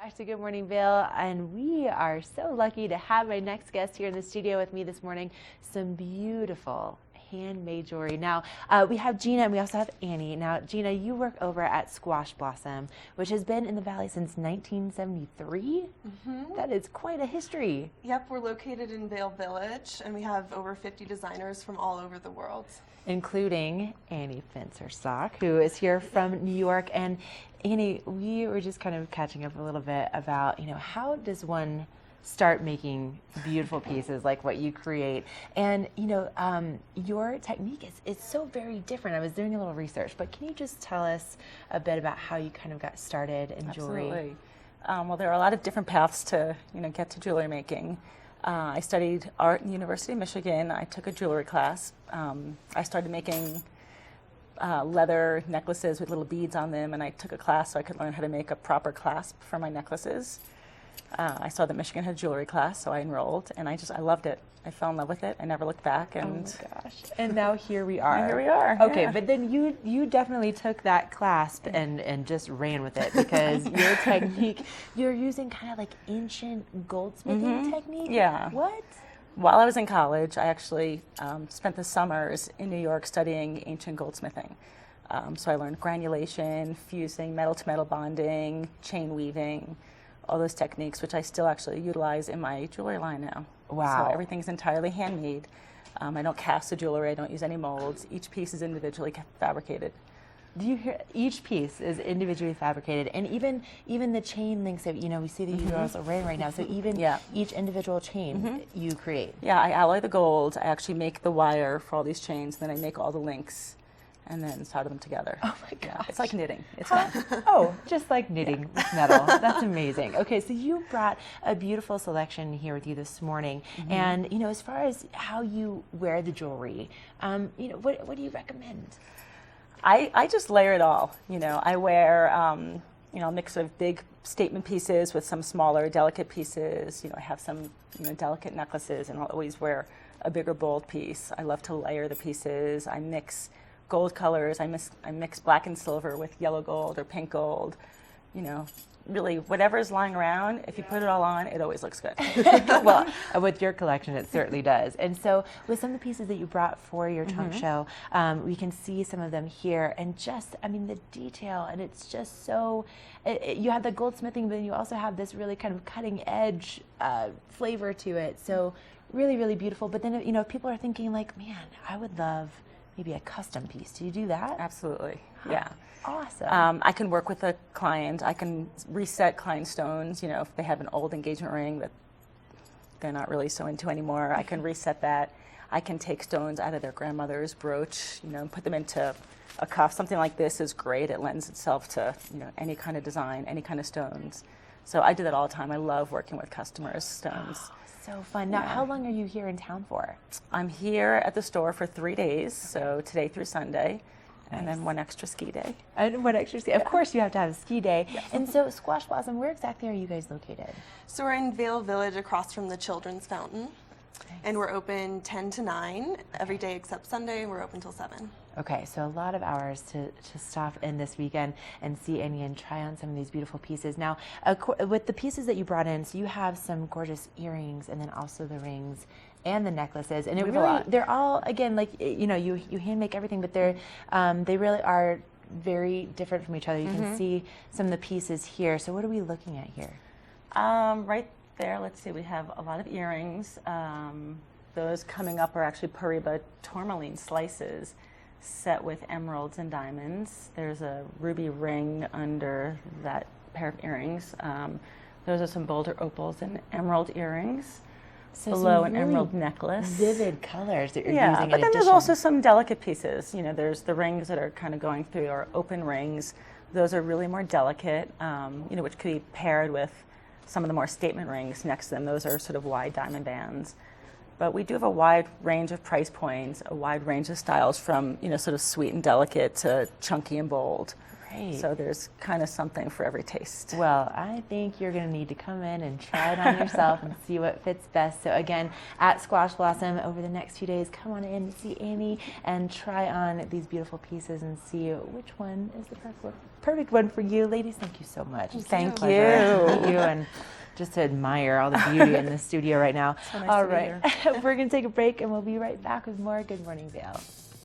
Back to Good Morning Vail, and we are so lucky to have my next guest here in the studio with me this morning. Some beautiful handmade jewelry. Now, we have Gina and we also have Annie. Now, Gina, you work over at Squash Blossom, which has been in the Valley since 1973. That is quite a history. Yep, we're located in Vail Village, and we have over 50 designers from all over the world. Including Annie Fensterstock, who is here from New York. And Annie, we were just kind of catching up a little bit about, how does one start making beautiful pieces like what you create? And, your technique is so very different. I was doing a little research, but can you just tell us a bit about how you kind of got started in jewelry? Absolutely. Well, there are a lot of different paths to, get to jewelry making. I studied art in the University of Michigan. I took a jewelry class. I started making leather necklaces with little beads on them, and I took a class so I could learn how to make a proper clasp for my necklaces. I saw that Michigan had a jewelry class, so I enrolled, and I loved it. I fell in love with it. I never looked back. And oh my gosh! And now here we are. And here we are. Okay, yeah. But then you definitely took that clasp and just ran with it, because your technique, you're using kind of like ancient goldsmithing technique. Yeah. What? While I was in college, I actually spent the summers in New York studying ancient goldsmithing. So I learned granulation, fusing, metal-to-metal bonding, chain weaving, all those techniques, which I still actually utilize in my jewelry line now. Wow. So everything's entirely handmade. I don't cast the jewelry. I don't use any molds. Each piece is individually fabricated. Do you hear? Each piece is individually fabricated, and even the chain links that we see that you're also wearing right now. So even each individual chain you create. Yeah, I alloy the gold. I actually make the wire for all these chains, and then I make all the links, and then solder them together. Oh my gosh! Yeah, it's like knitting. It's fun. Oh, just like knitting with metal. That's amazing. Okay, so you brought a beautiful selection here with you this morning, and as far as how you wear the jewelry, what do you recommend? I just layer it all. I wear a mix of big statement pieces with some smaller, delicate pieces. I have some delicate necklaces, and I'll always wear a bigger, bold piece. I love to layer the pieces. I mix gold colors. I mix black and silver with yellow gold or pink gold. Really, whatever is lying around, if you put it all on, it always looks good. Well, with your collection, it certainly does. And so with some of the pieces that you brought for your trunk show, we can see some of them here. And the detail, and it's just so, you have the goldsmithing, but then you also have this really kind of cutting edge flavor to it. So really, really beautiful. But then, if people are thinking like, man, I would love maybe a custom piece. Do you do that? Absolutely, yeah. Awesome. I can work with a client. I can reset client stones. If they have an old engagement ring that they're not really so into anymore, I can reset that. I can take stones out of their grandmother's brooch, and put them into a cuff. Something like this is great. It lends itself to any kind of design, any kind of stones. So I do that all the time. I love working with customers' stones. Oh, so fun. Now, how long are you here in town for? I'm here at the store for 3 days, so today through Sunday. Nice. And then one extra ski day. And one extra ski. Of course, you have to have a ski day. Yeah. And so, Squash Blossom, where exactly are you guys located? So we're in Vail Village across from the Children's Fountain. And we're open 10 to 9 every day except Sunday, and we're open till 7. Okay, so a lot of hours to stop in this weekend and see Annie and try on some of these beautiful pieces. Now, with the pieces that you brought in, so you have some gorgeous earrings, and then also the rings and the necklaces, and they're all, again, like you hand make everything, but they really are very different from each other. You can see some of the pieces here. So what are we looking at here? Right there, let's see, we have a lot of earrings. Those coming up are actually Pariba tourmaline slices set with emeralds and diamonds. There's a ruby ring under that pair of earrings. Those are some bolder opals and emerald earrings. So below an emerald necklace. Vivid colors that you're using. Yeah, but then there's also some delicate pieces. There's the rings that are kind of going through, or open rings. Those are really more delicate, which could be paired with some of the more statement rings next to them. Those are sort of wide diamond bands. But we do have a wide range of price points, a wide range of styles from, sort of sweet and delicate to chunky and bold. Great. So there's kind of something for every taste. Well, I think you're going to need to come in and try it on yourself and see what fits best. So again, at Squash Blossom over the next few days, come on in, see Amy, and try on these beautiful pieces and see which one is the perfect one for you. Ladies, thank you so much. It's Thank a pleasure to you. meet you and just to admire all the beauty in the studio right now. So nice all to be right, we're going to take a break and we'll be right back with more Good Morning Vail.